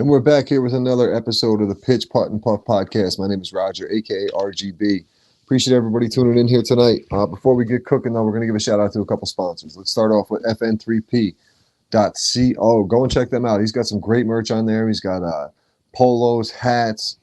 And we're back here with another episode of the Pitch, Putt, and Puff podcast. My name is Roger, aka RGB. Appreciate everybody tuning in here tonight. Before we get cooking, though, we're going to give a shout out to a couple sponsors. Let's start off with fn3p.co. Go and check them out. He's got some great merch on there. He's got polos, hats,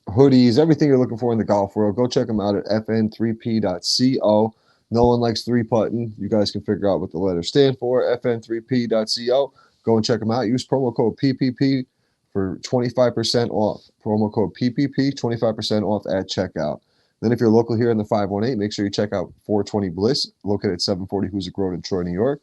hoodies, everything you're looking for in the golf world. Go check him out at fn3p.co. No one likes three putting. You guys can figure out what the letters stand for. fn3p.co. Go and check them out. Use promo code PPP for 25% off. Promo code PPP, 25% off at checkout. Then if you're local here in the 518, make sure you check out 420 Bliss, located at 740 Hoosick Road in Troy, New York.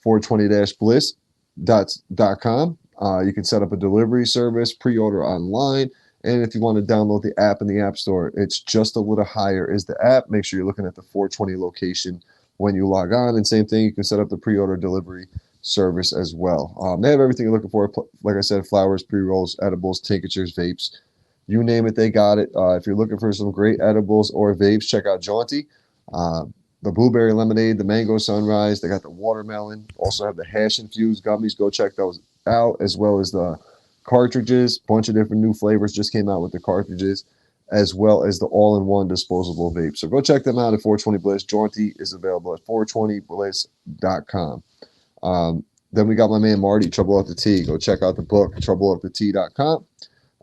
420-bliss.com. You can set up a delivery service, pre-order online. And if you want to download the app in the App Store, it's Just a Little Higher is the app. Make sure you're looking at the 420 location when you log on. And same thing, you can set up the pre-order delivery service as well. They have everything you're looking for. Like I said, flowers, pre-rolls, edibles, tinctures, vapes. You name it, they got it. If you're looking for some great edibles or vapes, check out Jaunty. The blueberry lemonade, the mango sunrise. They got the watermelon. Also have the hash infused gummies. Go check those out, as well as the cartridges. Bunch of different new flavors just came out with the cartridges, as well as the all-in-one disposable vape. So go check them out at 420 Bliss. Jaunty is available at 420bliss.com. Then we got my man Marty, Trouble Off the Tee. Go check out the book, troubleoffthetee.com.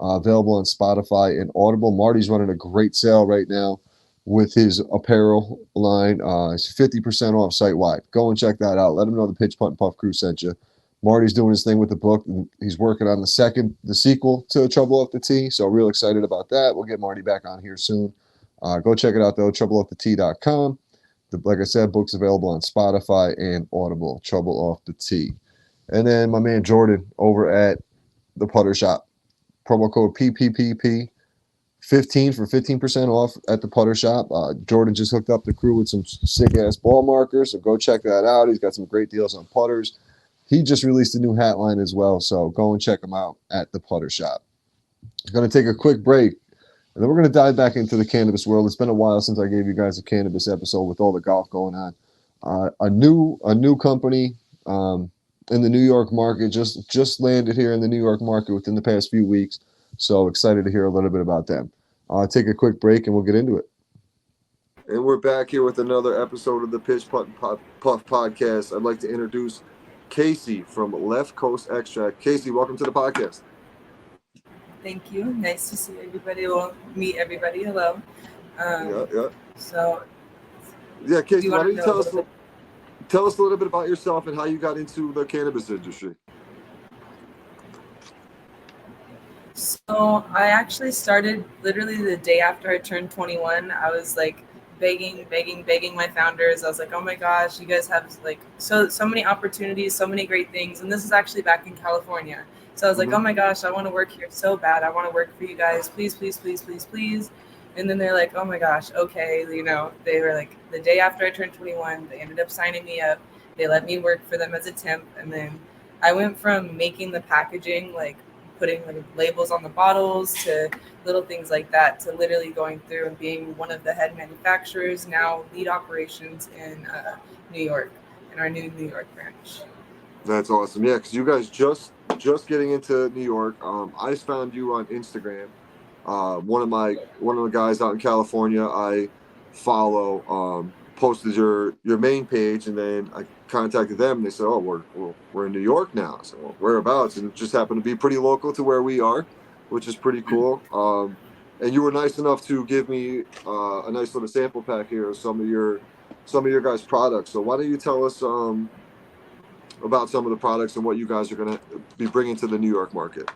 Available on Spotify and Audible. Marty's running a great sale right now with his apparel line. It's 50% off site-wide. Go and check that out. Let him know the Pitch, Putt, and Puff crew sent you. Marty's doing his thing with the book, and he's working on the sequel to Trouble Off the Tee, so real excited about that. We'll get Marty back on here soon. Go check it out, though, troubleoffthetee.com. Like I said, book's available on Spotify and Audible, Trouble Off the Tee. And then my man Jordan over at the Putter Shop. Promo code PPPP 15 for 15% off at the Putter Shop. Jordan just hooked up the crew with some sick-ass ball markers, so go check that out. He's got some great deals on putters. He just released a new hat line as well, so go and check him out at the Putter Shop. I'm going to take a quick break, and then we're going to dive back into the cannabis world. It's been a while since I gave you guys a cannabis episode with all the golf going on. A new company in the New York market just landed here in the New York market within the past few weeks. So excited to hear a little bit about them. Take a quick break and we'll get into it. And we're back here with another episode of the Pitch, Putt, and Puff podcast. I'd like to introduce Kasey from Left Coast Extract. Kasey, welcome to the podcast. Thank you. Nice to see everybody. Well, meet everybody. Hello. So, yeah, Kasey, why don't you tell us a little bit about yourself and how you got into the cannabis industry? So I actually started literally the day after I turned 21. I was like begging my founders. I was like, oh my gosh, you guys have like so many opportunities, so many great things. And this is actually back in California. So I was like, oh my gosh, I want to work here so bad. I want to work for you guys. Please, please, please, please, please. And then they're like, oh my gosh, okay. You know, they were like, the day after I turned 21, they ended up signing me up. They let me work for them as a temp. And then I went from making the packaging, like putting like labels on the bottles to little things like that, to literally going through and being one of the head manufacturers, now lead operations in New York, in our new New York branch. That's awesome. Yeah, because you guys just getting into New York. I found you on Instagram. One of the guys out in California I follow posted your main page, and then I contacted them and they said, oh, we're in New York now. So whereabouts? And it just happened to be pretty local to where we are, which is pretty cool. And you were nice enough to give me a nice little sample pack here of some of your guys' products. So why don't you tell us about some of the products and what you guys are going to be bringing to the New York market?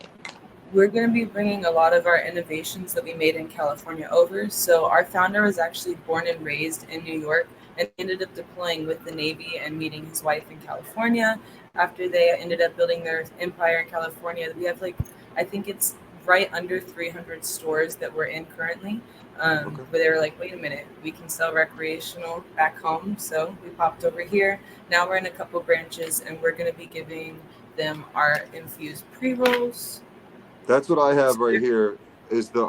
We're going to be bringing a lot of our innovations that we made in California over. So our founder was actually born and raised in New York and ended up deploying with the Navy and meeting his wife in California. After they ended up building their empire in California, we have I think it's right under 300 stores that we're in currently. But they were like, wait a minute, we can sell recreational back home. So we popped over here. Now we're in a couple branches and we're going to be giving them our infused pre-rolls. That's what I have right here is the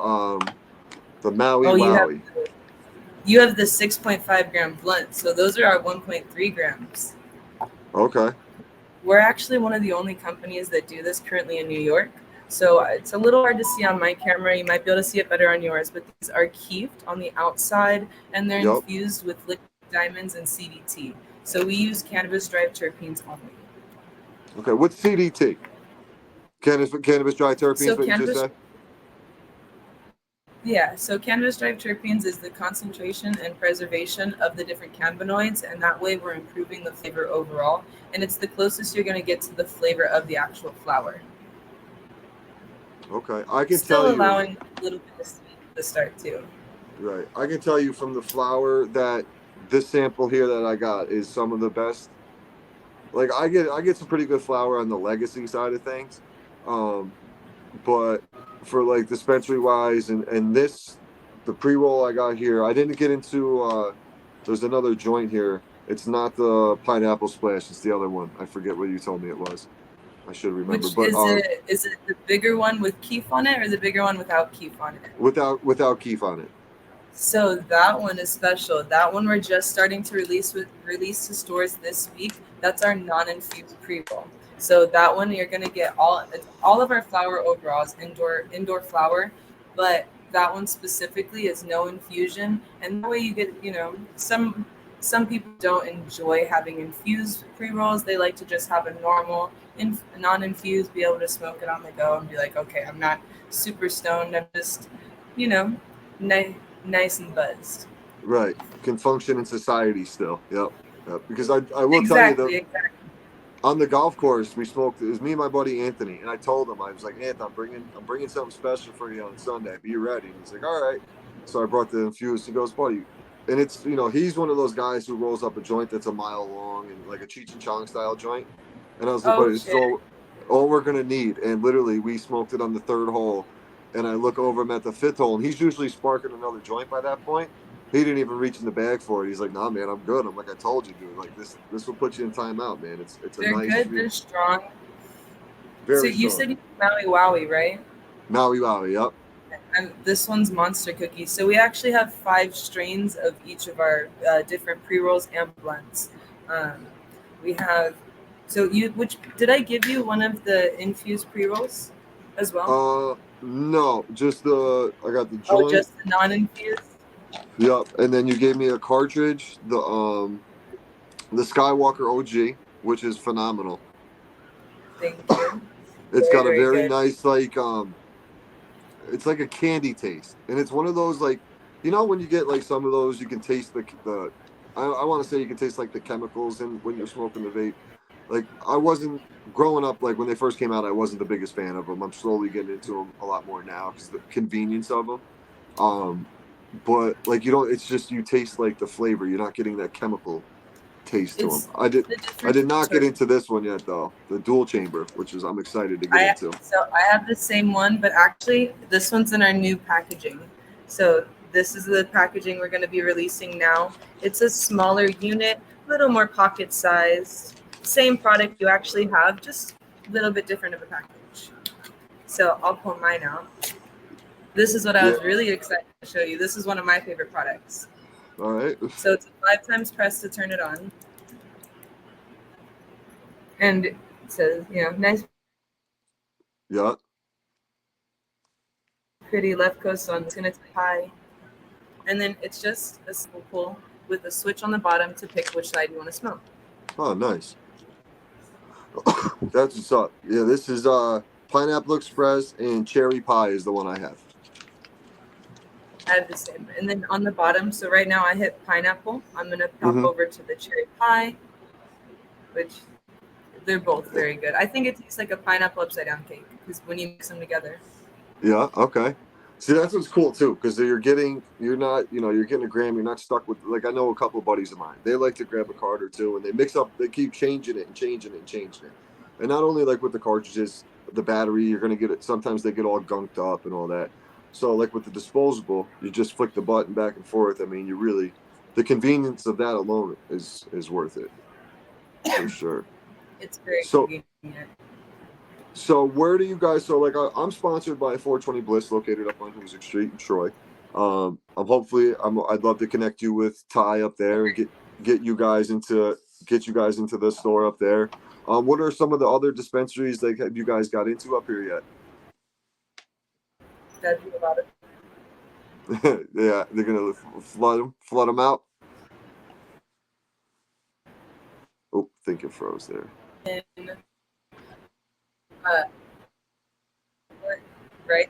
Maui Wowie. You have the 6.5 gram blunt. So those are our 1.3 grams. Okay. We're actually one of the only companies that do this currently in New York. So it's a little hard to see on my camera. You might be able to see it better on yours, but these are keefed on the outside and they're Yep. infused with liquid diamonds and CDT. So we use cannabis dried terpenes only. Okay. What's CDT? Cannabis dry terpenes. So What you just cannabis said? Yeah, so cannabis dried terpenes is the concentration and preservation of the different cannabinoids, and that way we're improving the flavor overall. And it's the closest you're going to get to the flavor of the actual flower. Okay. I can tell Still you. allowing a little bit of sweet at the start, too. Right. I can tell you from the flower that this sample here that I got is some of the best. Like I get some pretty good flower on the legacy side of things. Um, but for like dispensary wise and this the pre-roll I got here, I didn't get into there's another joint here. It's not the pineapple splash, it's the other one. I forget what you told me it was. I should remember. Which But is it? Is it the bigger one with keef on it, or the bigger one without keef on it? without keef on it. So that one is special. That one we're just starting to release to stores this week. That's our non-infused pre-roll. So that one you're gonna get all of our flower overalls indoor flower, but that one specifically is no infusion, and that way you get some people don't enjoy having infused pre-rolls. They like to just have a normal non-infused, be able to smoke it on the go and be like, okay, I'm not super stoned. I'm just you know nice nice and buzzed. Right. Can function in society still. Yep. Yep. Because I will tell you that Exactly. on the golf course we smoked. It was me and my buddy Anthony, and I told him I was like, Anthony, I'm bringing something special for you on Sunday. Be ready. And he's like, all right. So I brought the infused. He goes, buddy, and it's he's one of those guys who rolls up a joint that's a mile long and like a Cheech and Chong style joint. And I was like, Oh buddy, this is shit. all we're gonna need. And literally, we smoked it on the third hole. And I look over him at the fifth hole, and he's usually sparking another joint by that point. He didn't even reach in the bag for it. He's like, "Nah, man, I'm good." I'm like, "I told you, dude. Like this will put you in timeout, man. It's a They're nice, good, they're strong. So very you strong." said you Maui Wowie, right? Maui Wowie, yep. And this one's Monster Cookie. So we actually have 5 strains of each of our different pre-rolls and blends. Um, we have which did I give you one of the infused pre-rolls as well? No, just I got the Oh, joint, just the non-infused. yep, and then you gave me a cartridge, the Skywalker OG, which is phenomenal. Thank you. It's Very got a very very good. nice it's like a candy taste, and it's one of those like when you get like some of those you can taste the I want to say you can taste like the chemicals in when you're smoking the vape. Like I wasn't growing up like when they first came out. I wasn't the biggest fan of them. I'm slowly getting into them a lot more now because the convenience of them. Um, but like you don't. It's just you taste like the flavor. You're not getting that chemical taste to them. It's I did. the I difference did in not get terp. into this one yet though. The dual chamber, which is I'm excited to get I into. I have the same one, but actually this one's in our new packaging. So this is the packaging we're going to be releasing now. It's a smaller unit, a little more pocket sized. Same product you actually have, just a little bit different of a package. So I'll pull mine out. This is what I Yeah. was really excited to show you. This is one of my favorite products. All right. So it's a 5 times press to turn it on. And it says, nice Yeah. pretty left coast on. It's going to high. And then it's just a simple pull with a switch on the bottom to pick which side you want to smoke. Oh, nice. That's what's up. Yeah, this is Pineapple Express and Cherry Pie is the one I have. I have the same. And then on the bottom, so right now I hit pineapple. I'm going to pop Mm-hmm. over to the cherry pie, which they're both very good. I think it tastes like a pineapple upside down cake because when you mix them together. Yeah. Okay. See, that's what's cool too, because you're getting a gram. You're not stuck with like I know a couple of buddies of mine. They like to grab a card or two and they mix up. They keep changing it and changing it and changing it. And not only like with the cartridges, the battery, you're gonna get it. Sometimes they get all gunked up and all that. So like with the disposable, you just flick the button back and forth. I mean, the convenience of that alone is worth it for sure. It's very So convenient. So where do you guys? So like I'm sponsored by 420 Bliss, located up on Hoosick Street in Troy. I'd love to connect you with Ty up there and get you guys into the store up there. What are some of the other dispensaries that have you guys got into up here yet? That'd be a lot of Yeah, they're gonna flood them out. Oh, I think it froze there. fun. Uh, right?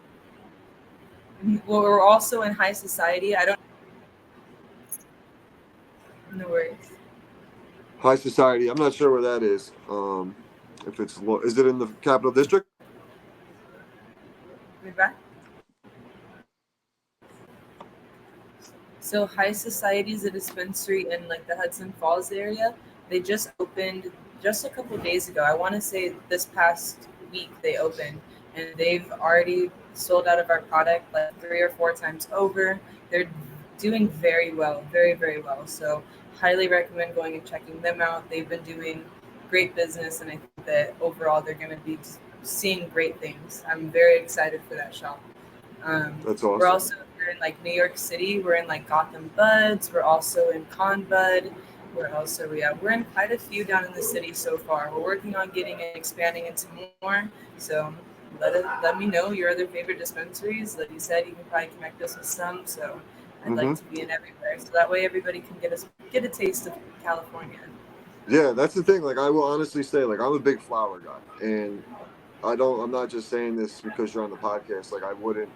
Well, we're also in high society. I don't. No worries. High Society. I'm not sure where that is. If it's is it in the Capital District? We back. So High Society is a dispensary in like the Hudson Falls area. They just opened just a couple days ago. I want to say this past week they opened, and they've already sold out of our product like 3 or 4 times over. They're doing very well, very very well. So highly recommend going and checking them out. They've been doing great business, and I think that overall they're going to be seeing great things. I'm very excited for that shop. That's We're awesome. also we're in like New York City. We're in like Gotham Buds. We're also in Con Bud. Where else are we at? We're in quite a few down in the city so far. We're working on getting and expanding into more. So let me know your other favorite dispensaries. Like you said, you can probably connect us with some. So I'd like Hmm. to be in everywhere. So that way everybody can get a taste of California. Yeah, that's the thing. Like, I will honestly say, like, I'm a big flower guy, and I'm not just saying this because you're on the podcast. Like, I wouldn't.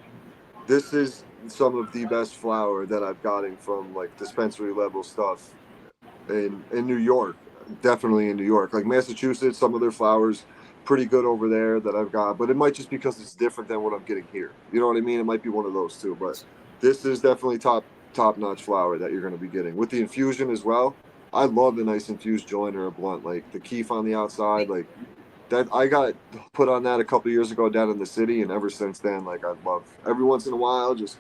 This is some of the best flower that I've gotten from like dispensary level stuff in New York. Definitely in New York. Like Massachusetts, some of their flowers pretty good over there that I've got, but it might just because it's different than what I'm getting here. You know what I mean? It might be one of those too, but this is definitely top notch flower that you're going to be getting with the infusion as well. I love a nice infused joint or a blunt, like the keef on the outside, like that. I got put on that a couple years ago down in the city, and ever since then, like I love every once in a while just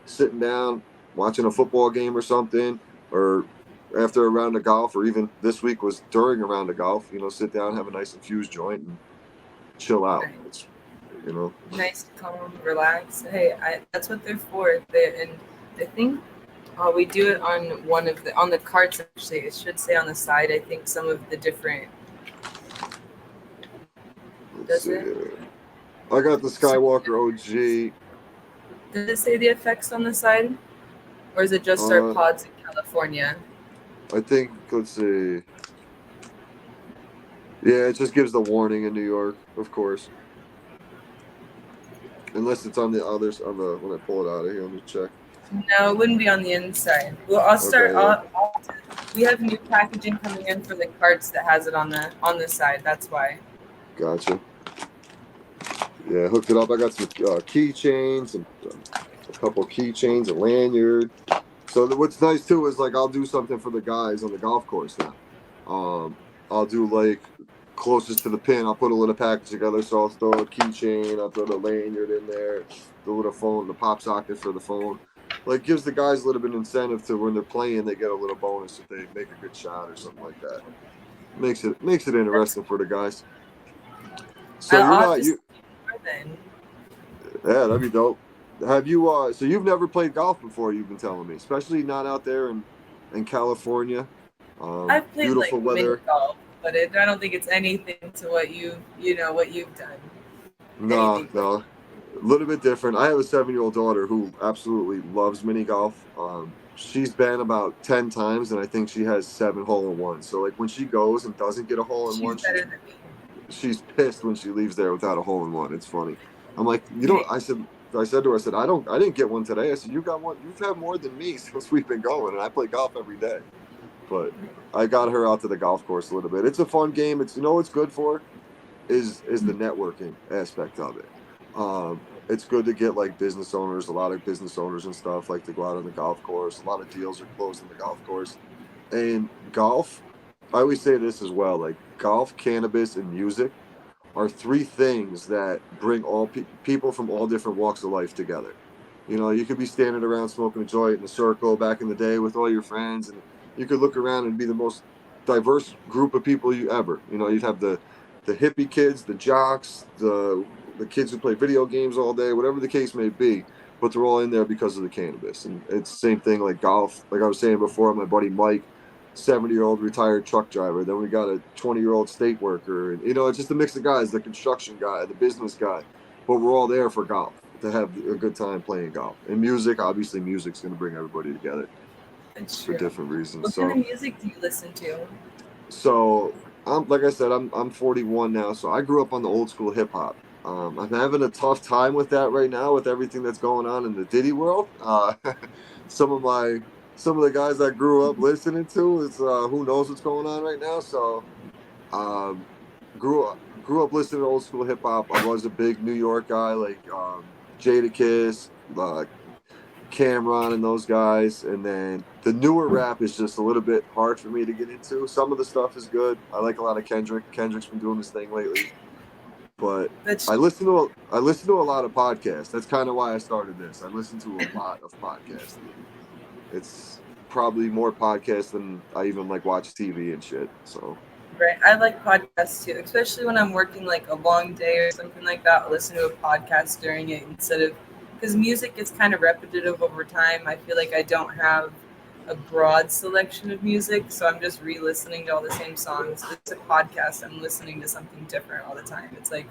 sitting down, watching a football game or something, or after a round of golf, or even this week was during a round of golf, sit down, have a nice infused joint, and chill out. Nice, It's, you know, nice, calm, relax. Hey, that's what they're for. And I think we do it on one of the carts. Actually, it should say on the side. I think some of the different. let's Does see it? here. I got the Skywalker OG. Does it say the effects on the side, or is it just our Uh, pods in California? I think, let's see. Yeah, it just gives the warning in New York, of course. Unless it's on the others, when I pull it out of here, let me check. No, it wouldn't be on the inside. Well, I'll start. Okay, yeah, We have new packaging coming in for the carts that has it on the side. That's why. gotcha. Yeah, hooked it up. I got some keychains and a couple keychains, a lanyard. So what's nice too is like I'll do something for the guys on the golf course now. I'll do like closest to the pin. I'll put a little package together. So I'll throw a keychain. I'll throw the lanyard in there, the little phone, the pop socket for the phone. Like gives the guys a little bit of incentive to when they're playing, they get a little bonus if they make a good shot or something like that. Makes it That's. interesting for the guys. So I'll you're have not to see you. more then. Yeah, that'd be dope. Have you so you've never played golf before, you've been telling me, especially not out there in California. I've played Beautiful like mini weather. golf, but I don't think it's anything to what you've done. No, Anything close. no. A little bit different. I have a 7-year-old daughter who absolutely loves mini golf. She's been about 10 times and I think she has 7 hole-in-ones. So like when she goes and doesn't get a hole in She's one, better than me. she's pissed when she leaves there without a hole-in-one. It's funny. I'm like, Hey, I said to her, I said, I didn't get one today. I said, you got one. You've had more than me since we've been going, and I play golf every day. But I got her out to the golf course a little bit. It's a fun game. It's what it's good for is the networking aspect of it. It's good to get like business owners, a lot of business owners and stuff like to go out on the golf course. A lot of deals are closed on the golf course. And golf, I always say this as well, like golf, cannabis, and music are three things that bring all people from all different walks of life together. You could be standing around smoking a joint in a circle back in the day with all your friends, and you could look around and be the most diverse group of people you ever. You'd have the hippie kids, the jocks, the kids who play video games all day, whatever the case may be. But they're all in there because of the cannabis, and it's the same thing like golf. Like I was saying before, my buddy Mike 70-year-old retired truck driver. Then we got a 20-year-old state worker. And, it's just a mix of guys, the construction guy, the business guy. But we're all there for golf. to have a good time playing golf. And music, obviously, music's going to bring everybody together It's for true. different reasons. What kind of So, music do you listen to? I'm like I said, I'm 41 now, so I grew up on the old school hip hop. I'm having a tough time with that right now with everything that's going on in the Diddy world. Some of my some of the guys I grew up listening to is who knows what's going on right now. So um, grew up listening to old school hip hop. I was a big New York guy, like Jadakiss, Cameron, and those guys. And then the newer rap is just a little bit hard for me to get into. Some of the stuff is good. I like a lot of Kendrick. Kendrick's been doing his thing lately, but That's I listen to a lot of podcasts. That's kind of why I started this. I listen to a lot of podcasts. It's probably more podcasts than I even like watch TV and shit. So right. I like podcasts too, especially when I'm working like a long day or something like that. I'll listen to a podcast during it instead of because music gets kind of repetitive over time. I feel like I don't have a broad selection of music, so I'm just re-listening to all the same songs. It's a podcast. I'm listening to something different all the time. It's like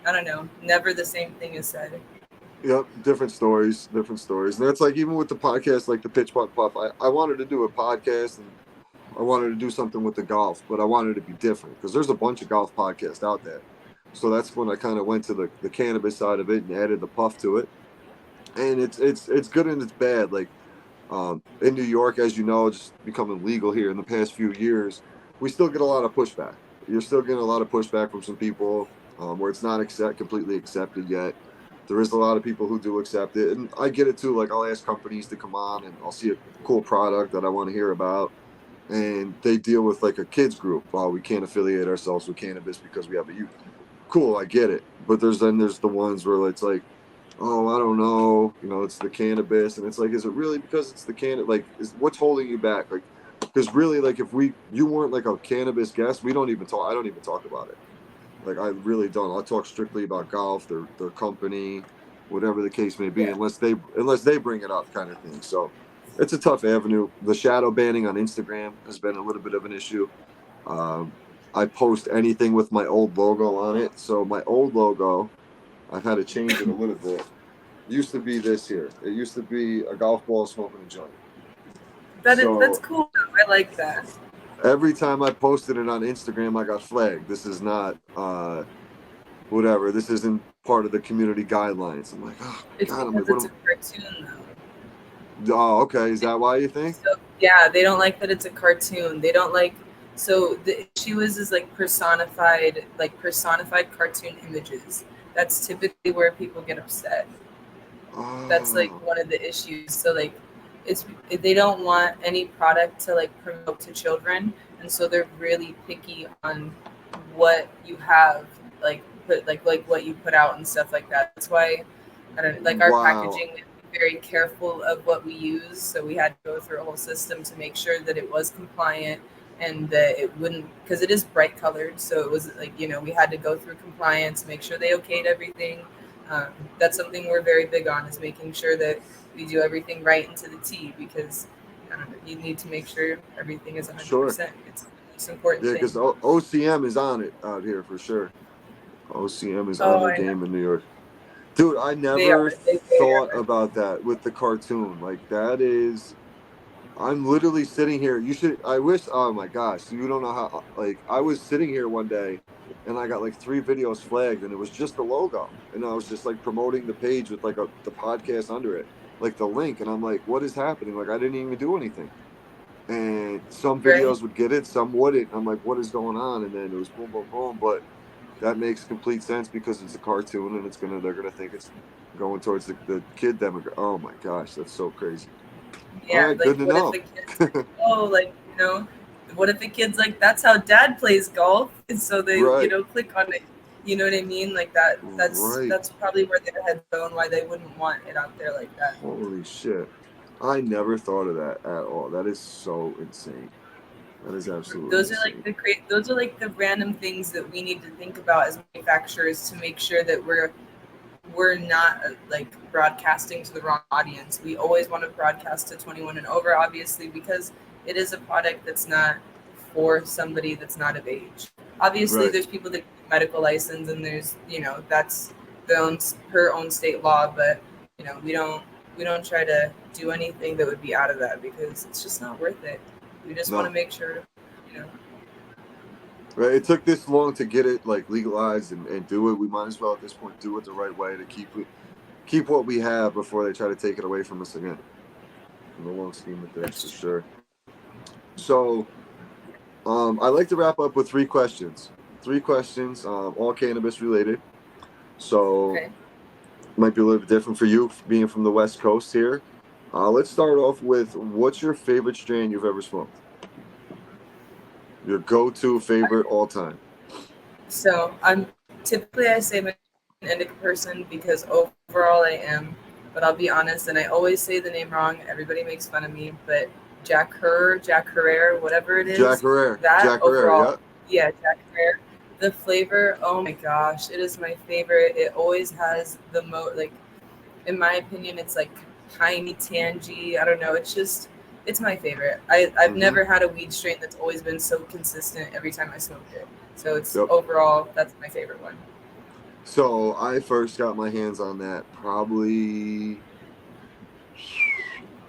I don't know, never the same thing is said. yep, different stories. And that's like even with the podcast, like the Pitch Putt Puff. I wanted to do a podcast and I wanted to do something with the golf, but I wanted to be different because there's a bunch of golf podcasts out there. So that's when I kind of went to the cannabis side of it and added the puff to it. And it's good and it's bad. Like in New York, as you know, just becoming legal here in the past few years, we still get a lot of pushback. You're still getting a lot of pushback from some people where it's not completely accepted yet. There is a lot of people who do accept it, and I get it too. Like I'll ask companies to come on, and I'll see a cool product that I want to hear about, and they deal with like a kids group. Oh, we can't affiliate ourselves with cannabis because we have a youth. Cool, I get it. But there's the ones where it's like, oh, I don't know, it's the cannabis, and it's like, is it really because it's the Like, is what's holding you back? Like, because really, like, if you weren't like a cannabis guest, we don't even talk. I don't even talk about it. Like, I really don't. I talk strictly about golf, their company, whatever the case may be, Yeah. unless they bring it up, kind of thing. So, it's a tough avenue. The shadow banning on Instagram has been a little bit of an issue. Um, I post anything with my old logo on it. So my old logo, I've had to change it a little bit. Used to be this here. It used to be a golf ball smoking a joint. That's So cool. I like that. every time I posted it on Instagram, I got flagged. This is not whatever. This isn't part of the community guidelines. I'm like, oh my It's god. I'm like, because what it's a am? cartoon though. Oh, okay. Is that why you think? So yeah, they don't like that it's a cartoon. They don't like so the issue is personified cartoon images. That's typically where people get upset. That's like Oh, one of the issues. So like it's they don't want any product to like promote to children, and so they're really picky on what you have like what you put out and stuff like that. That's why I don't like our wow. packaging. We have to be very careful of what we use, so we had to go through a whole system to make sure that it was compliant and that it wouldn't because it is bright colored. So it was like we had to go through compliance, make sure they okayed everything. Um, that's something we're very big on is making sure that we do everything right into the T because I don't know, you need to make sure everything is Sure. 100%. It's the most important Yeah, thing. because OCM is on it out here for sure. OCM is on Oh, their I know. game in New York. Dude, I They never are. They thought are. about that with the cartoon. Like that is I'm literally sitting here. You should I wish oh my gosh, you don't know how like I was sitting here one day and I got like 3 videos flagged and it was just the logo. And I was just like promoting the page with like the podcast under it, like the link and I'm like, what is happening? Like I didn't even do anything. And some Right? videos would get it, some wouldn't. I'm like, what is going on? And then it was boom, boom, boom. But that makes complete sense because it's a cartoon and they're gonna think it's going towards the kid demographic. Oh my gosh, that's so crazy. All Yeah. right, Like, good to what if know. the kids like, oh, like, what if the kids like, that's how dad plays golf? And so they, Right, click on it. You know what I mean? Like that, right. that's probably where their head's going, why they wouldn't want it out there like that. Holy shit. I never thought of that at all. That is so insane. That is absolutely insane. Those are like the random things that we need to think about as manufacturers to make sure that we're not like broadcasting to the wrong audience. We always want to broadcast to 21 and over, obviously, because it is a product that's not for somebody that's not of age. Obviously, Right. there's people that get medical license, and there's that's per own state law, but we don't try to do anything that would be out of that because it's just not worth it. We just want to No. make sure, you know. Right. It took this long to get it like legalized and do it. We might as well at this point do it the right way to keep what we have before they try to take it away from us again. In the long scheme of things, for That's sure. So, I like to wrap up with three questions. Three questions, all cannabis related. So, okay. might be a little bit different for you being from the West Coast here. Let's start off with what's your favorite strain you've ever smoked? Your go-to favorite all time. So I'm typically I say I'm an indica person because overall I am, but I'll be honest and I always say the name wrong. Everybody makes fun of me, but Jack Herrera, whatever it Jack is, Herrera. that Jack Herrera. overall, Yeah. yeah, Jack Herrera. The flavor, oh my gosh, it is my favorite. It always has the like, in my opinion, it's like piney tangy. I don't know. It's my favorite. I've Mm-hmm. never had a weed strain that's always been so consistent every time I smoked it. So it's Yep. overall that's my favorite one. So I first got my hands on that probably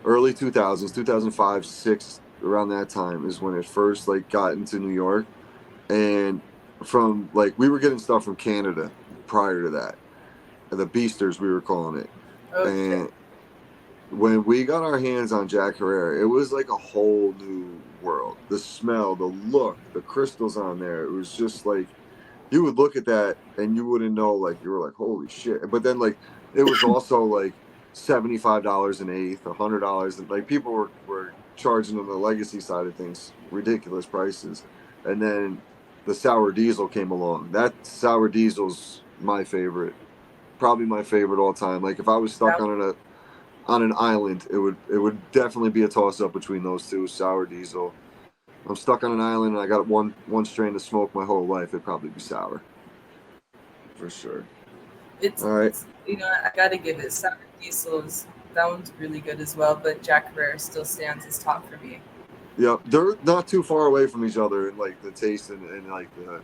early 2000s, 2005, 6, around that time is when it first like got into New York. And from like we were getting stuff from Canada prior to that. The Beasters we were calling it. Okay. And when we got our hands on Jack Herrera, it was like a whole new world. The smell, the look, the crystals on there. It was just like you would look at that and you wouldn't know, like you were like, holy shit. But then like it was also like $75 an eighth, $100, and like people were charging on the legacy side of things ridiculous prices. And then the sour diesel came along. That sour diesel's my favorite, probably my favorite all time. Like if I was stuck That on an island, it would definitely be a toss up between those two, sour diesel. I'm stuck on an island and I got one strain to smoke my whole life. It'd probably be sour for sure. All right. it's I gotta give it sour diesels. That one's really good as well, but Jack Herrera still stands as top for me. Yeah, they're not too far away from each other in like the taste and like the.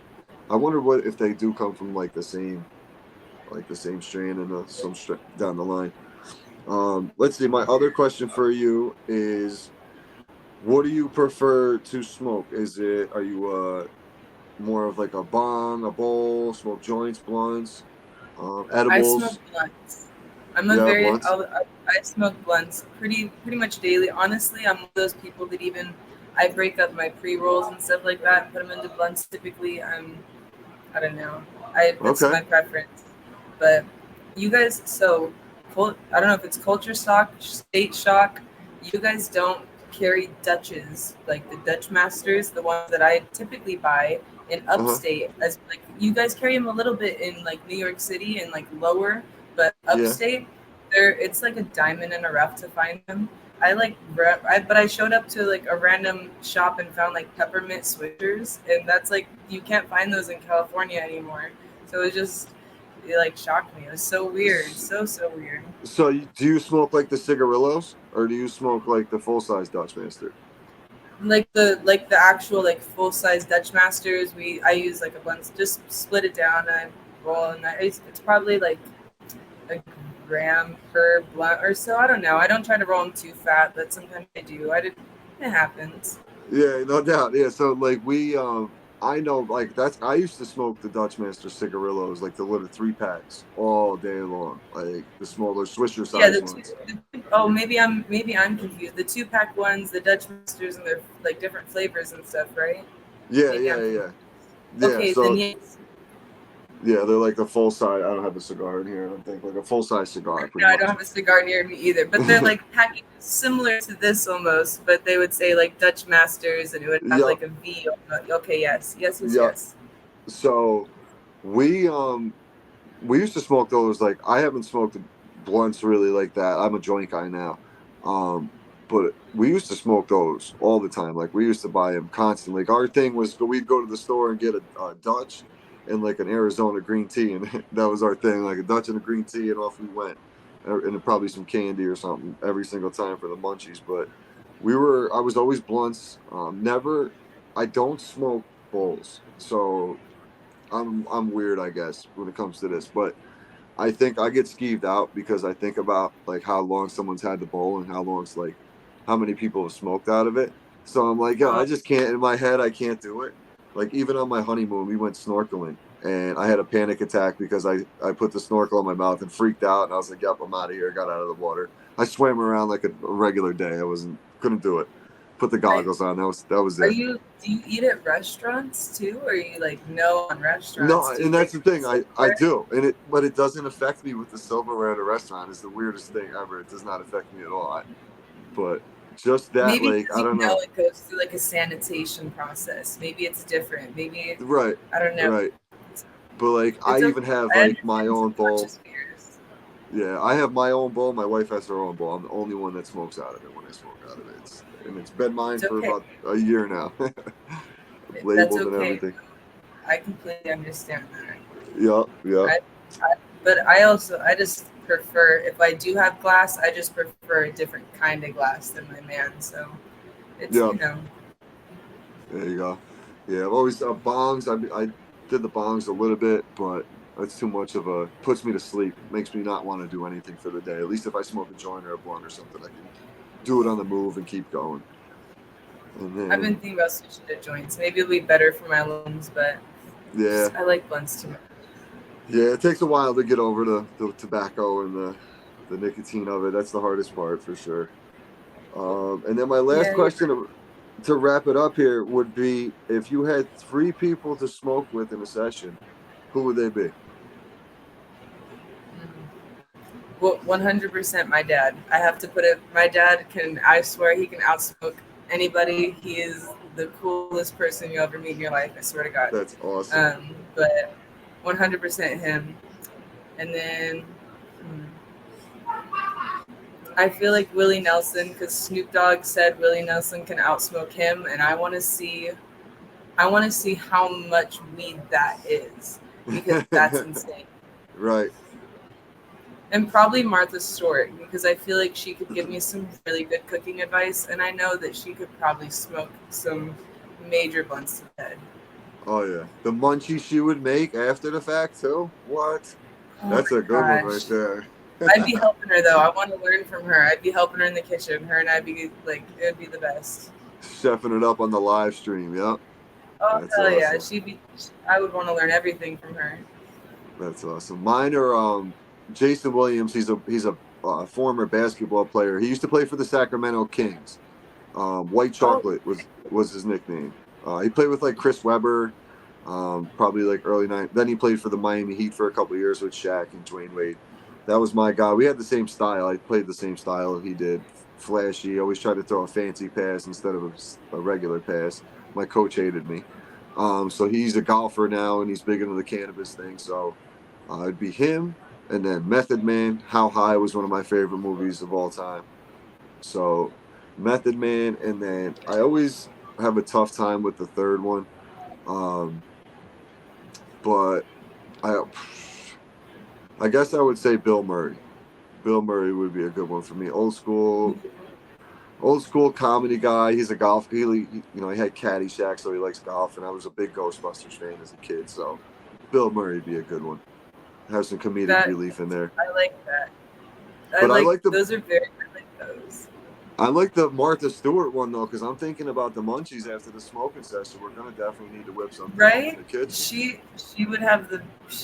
I wonder what if they do come from like the same strain and some down the line. Let's see. My other question for you is, what do you prefer to smoke? Are you more of like a bong, a bowl, smoke joints, blunts, I smoke edibles? blunts. I'm a Yeah, very blunts. I smoke blunts pretty much daily. Honestly, I'm one of those people that even I break up my pre rolls and stuff like that and put them into blunts. Typically, I don't know. It's Okay. my preference. But you guys, I don't know if it's culture shock, state shock. You guys don't carry Dutches like the Dutch Masters, the ones that I typically buy in Uh huh. upstate. As like you guys carry them a little bit in like New York City and like lower, but Yeah. upstate, it's like a diamond in a rough to find them. But I showed up to like a random shop and found like peppermint swishers, and that's like you can't find those in California anymore. So it like shocked me. It was so weird, so weird. So do you smoke like the cigarillos, or do you smoke like the full size Dutch Master? Like the actual like full size Dutch Masters, I use like a blend, just split it down and I roll, and it's probably like a gram per blunt or so. I don't know. I don't try to roll them too fat, but sometimes I do. I did. It happens. Yeah, no doubt. Yeah, so like I know like that's I used to smoke the Dutch Master cigarillos, like the little 3 packs all day long, like the smaller Swisher Yeah, size ones. oh maybe I'm confused. The 2 pack ones, the Dutch Masters, and they're like different flavors and stuff, right? Yeah, Maybe yeah, I'm yeah, confused. yeah. Yeah, Okay, then so yes. yeah, they're like the full size. I don't have a cigar in here. I don't think like a full size cigar, No, pretty I don't much. have a cigar near me either. But they're like packaged similar to this almost, but they would say like Dutch Masters, and it would have Yep, like a V. Okay, yes, yes, yes, yep. yes. So we um we used to smoke those. Like I haven't smoked blunts really like that. I'm a joint guy now. Um, but we used to smoke those all the time. Like we used to buy them constantly. Like our thing was we'd go to the store and get a Dutch and like an Arizona green tea, and that was our thing. Like a Dutch and a green tea, and off we went. And probably some candy or something every single time for the munchies. But I was always blunts. Never. I don't smoke bowls, so I'm weird, I guess, when it comes to this. But I think I get skeeved out because I think about like how long someone's had the bowl and how long's like how many people have smoked out of it. So I'm like, yo, I Oh, just can't in my head. I can't do it. Like even on my honeymoon, we went snorkeling and I had a panic attack because I put the snorkel in my mouth and freaked out and I was like, yep, I'm out of here. I got out of the water. I swam around like a regular day. I wasn't couldn't do it. Put the I, goggles on. That was are it. you? Do you eat at restaurants too, or are you like no on No, restaurants? Do you and bring that's the your thing. I silverware? do, and but it doesn't affect me with the silverware at a restaurant. Is the weirdest thing ever. It does not affect me at all. But just that, Maybe like, because I you don't know know. it goes through like a sanitation process. Maybe it's different. Maybe Right, I don't know. right. But like, I It's even okay. have I like my understand own some bowl. conscious fears. Yeah, I have my own bowl. My wife has her own bowl. I'm the only one that smokes out of it when I smoke out of it. It's been mine It's for okay. about a year now, That's labeled and okay. everything. I completely understand that. Yep, yep, I, I, but I just prefer if I do have glass, I just prefer a different kind of glass than my man. So it's yep. you know. There you go. Yeah, I've always bongs. I did the bongs a little bit, but it's too much of a puts me to sleep. Makes me not want to do anything for the day. At least if I smoke a joint or a blunt or something, I can do it on the move and keep going. And I've been then thinking about switching to joints. Maybe it'll be better for my lungs, but yeah, I like blunts too much. yeah, it takes a while to get over the tobacco and the nicotine of it. That's the hardest part for sure. And then my last Yeah, you're question to wrap it up here would be if you had three people to smoke with in a session, who would they be? Well, 100% my dad. I have to put it. My dad can. I swear he can outsmoke anybody. He is the coolest person you ever meet in your life. I swear to God. That's awesome. But 100% him. And then I feel like Willie Nelson because Snoop Dogg said Willie Nelson can outsmoke him, and I want to see. I want to see how much weed that is because that's insane. Right. And probably Martha Stewart because I feel like she could give me some really good cooking advice, and I know that she could probably smoke some major blunts to bed. Oh yeah. The munchies she would make after the fact too. What? Oh That's my a good one right gosh. there. I'd be helping her though. I want to learn from her. I'd be helping her in the kitchen. Her and I'd be like, it would be the best. Chefing it up on the live stream. Yep. Oh That's hell yeah, awesome. she'd be. I would want to learn everything from her. That's awesome. Mine are Jason Williams. He's a former basketball player. He used to play for the Sacramento Kings. White Oh, Chocolate was his nickname. He played with like Chris Webber, probably like early nine. Then he played for the Miami Heat for a couple of years with Shaq and Dwayne Wade. That was my guy. We had the same style. I played the same style he did. Flashy. Always tried to throw a fancy pass instead of a regular pass. My coach hated me. So he's a golfer now and he's big into the cannabis thing. So it'd be him and then Method Man. How High was one of my favorite movies of all time. So Method Man, and then I always have a tough time with the third one. Um, but I I guess I would say Bill Murray. Bill Murray would be a good one for me. Old school comedy guy. He's a golf. He had Caddyshack, so he likes golf, and I was a big Ghostbusters fan as a kid. So Bill Murray would be a good one. Have some comedic that relief in there. I like that. I But I like like the those are very. I like those. I like the Martha Stewart one though, because I'm thinking about the munchies after the smoking session. We're gonna definitely need to whip something up in Right? the kitchen. She would have the.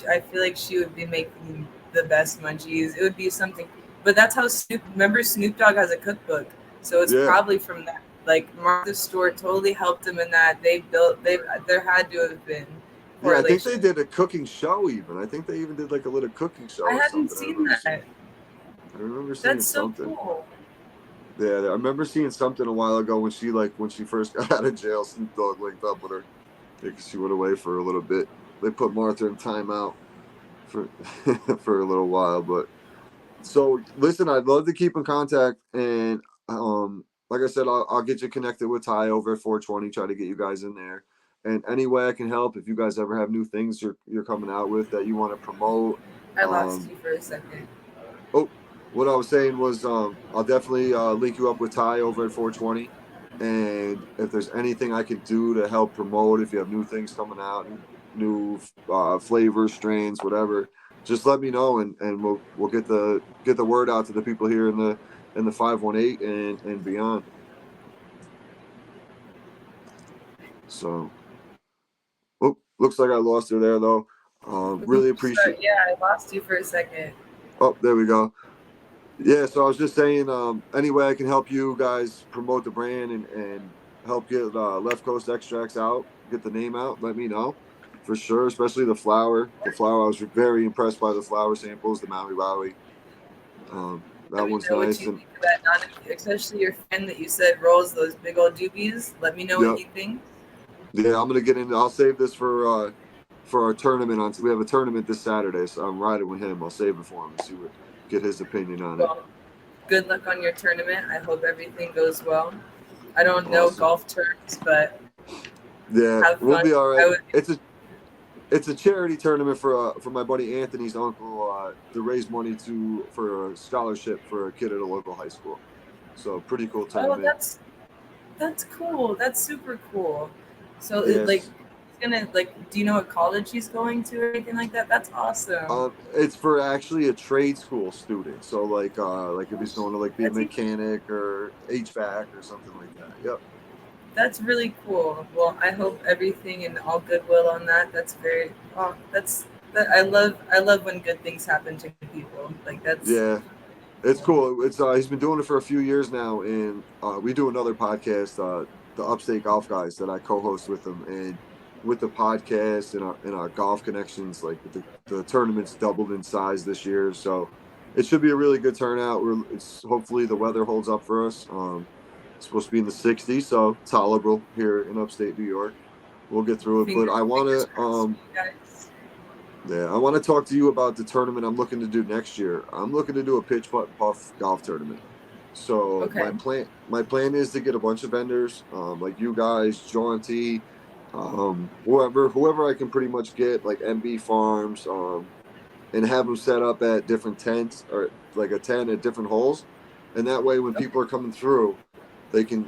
I feel like she would be making the best munchies. It would be something. But that's how Snoop. Remember, Snoop Dogg has a cookbook, so it's Yeah, probably from that. Like Martha Stewart totally helped him in that. They built. They there had to have been yeah. I think they correlation. did a cooking show even. I think they even did like a little cooking show I or hadn't something. I seen remember seeing. that. I remember seeing That's so something. cool. Yeah, I remember seeing something a while ago when she first got out of jail. Snoop Dogg linked up with her because she went away for a little bit. They put Martha in timeout for for a little while, but so listen, I'd love to keep in contact, and like I said, I'll get you connected with Ty over at 420. Try to get you guys in there, and any way I can help. If you guys ever have new things you're coming out with that you want to promote, I lost um, you for a second. oh, what I was saying was I'll definitely link you up with Ty over at 420. And if there's anything I could do to help promote, if you have new things coming out, new flavors, strains, whatever, just let me know, and we'll get the word out to the people here in the 518 and beyond. So, oh, looks like I lost her there though. Really Oops, sorry. appreciate. Yeah, I lost you for a second. Oh, there we go. Yeah, so I was just saying, any way I can help you guys promote the brand and help get Left Coast Extracts out, get the name out, let me know for sure. Especially the flower. The flower, I was very impressed by the flower samples, the Maui Wowie. Let That me one's know what nice. you And think of that. Not especially your friend that you said rolls those big old doobies. Let me know what yeah, he thinks. yeah, I'm gonna get into. I'll save this for our tournament. We have a tournament this Saturday, so I'm riding with him. I'll save it for him and see what get his opinion on it. Well, good luck on your tournament. I hope everything goes well. I don't know Awesome. golf terms, but Yeah, have we'll fun. be all I right. would. It's a charity tournament for my buddy Anthony's uncle to raise money for a scholarship for a kid at a local high school. So pretty cool Oh, tournament. that's cool. That's super cool. So like, Yes. he's gonna like. Do you know what college he's going to or anything like that? That's awesome. It's for actually a trade school student. So like if he's going to like be a That's even mechanic or HVAC or something like that. Yep. That's really cool. Well, I hope everything and all goodwill on that. That's very. Oh, that's that. I love when good things happen to good people. Like that's Yeah. It's cool. cool. It's he's been doing it for a few years now, and we do another podcast, the Upstate Golf Guys, that I co-host with them, and with the podcast and our golf connections, like the tournament's doubled in size this year, so it should be a really good turnout. It's hopefully the weather holds up for us. It's supposed to be in the 60s, so tolerable here in upstate New York. We'll get through it, but Fingers I want fingers to crossed for you guys. yeah, I want to talk to you about the tournament I'm looking to do next year. I'm looking to do a pitch putt and puff golf tournament. So Okay. my plan is to get a bunch of vendors, like you guys, Jaunty, whoever I can pretty much get, like MB Farms, and have them set up at different tents or like a tent at different holes, and that way when Okay. people are coming through, they can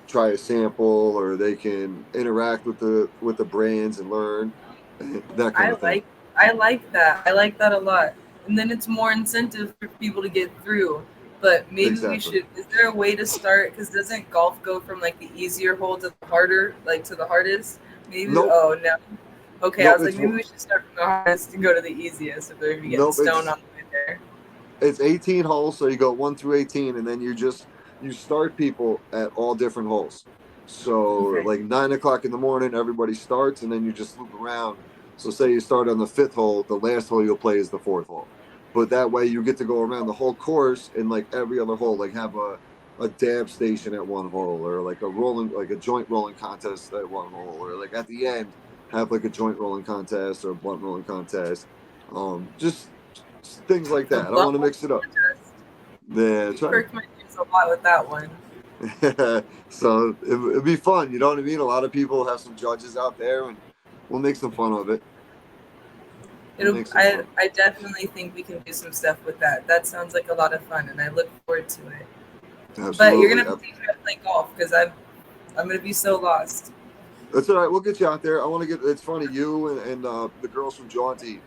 try a sample or they can interact with the brands and learn that kind I of thing. like I like that. I like that a lot. And then it's more incentive for people to get through. But maybe we Exactly. should. Is there a way to start? Because doesn't golf go from like the easier hole to the harder, like to the hardest? Maybe. Nope. Oh no. Okay, I Nope. was like, maybe we should start from the hardest and go to the easiest if we're getting Nope. stoned on the way there. It's 18 holes, so you go 1 through 18, and then you start people at all different holes. So Okay. like 9 o'clock in the morning, everybody starts, and then you just loop around. So say you start on the fifth hole, the last hole you'll play is the fourth hole. But that way you get to go around the whole course and like every other hole, like have a dab station at one hole, or like a joint rolling contest at one hole, or like at the end have like a joint rolling contest or a blunt rolling contest. Just things like The that. I want to blunt mix it up. contest. Yeah, You try. perked my ears a lot with that one. So it'd be fun. You know what I mean? A lot of people have some judges out there, and we'll make some fun of it. We'll It'll. make some I. fun. I definitely think we can do some stuff with that. That sounds like a lot of fun, and I look forward to it. But you're gonna Absolutely. have to teach me how to play golf because I'm gonna be so lost. That's all right. We'll get you out there. I want to get. It's funny, you and the girls from Jaunty.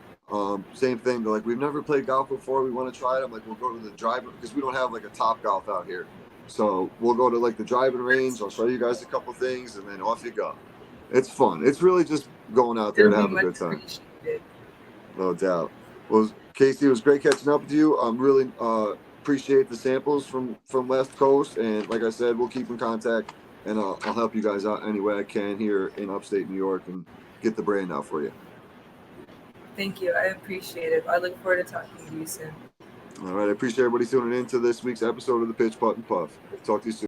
Same thing. They're like, we've never played golf before. We want to try it. I'm like, we'll go to the driver because we don't have like a top golf out here. So we'll go to like the driving range. I'll show you guys a couple things, and then off you go. It's fun. It's really just going out there It'll to be have a much good time. appreciated. No doubt. Well, Casey, it was great catching up with you. Really appreciate the samples from West Coast, and like I said, we'll keep in contact, and I'll help you guys out any way I can here in upstate New York and get the brand out for you. Thank you. I appreciate it. I look forward to talking to you soon. All right, I appreciate everybody tuning in to this week's episode of the Pitch Putt and Puff. Talk to you soon.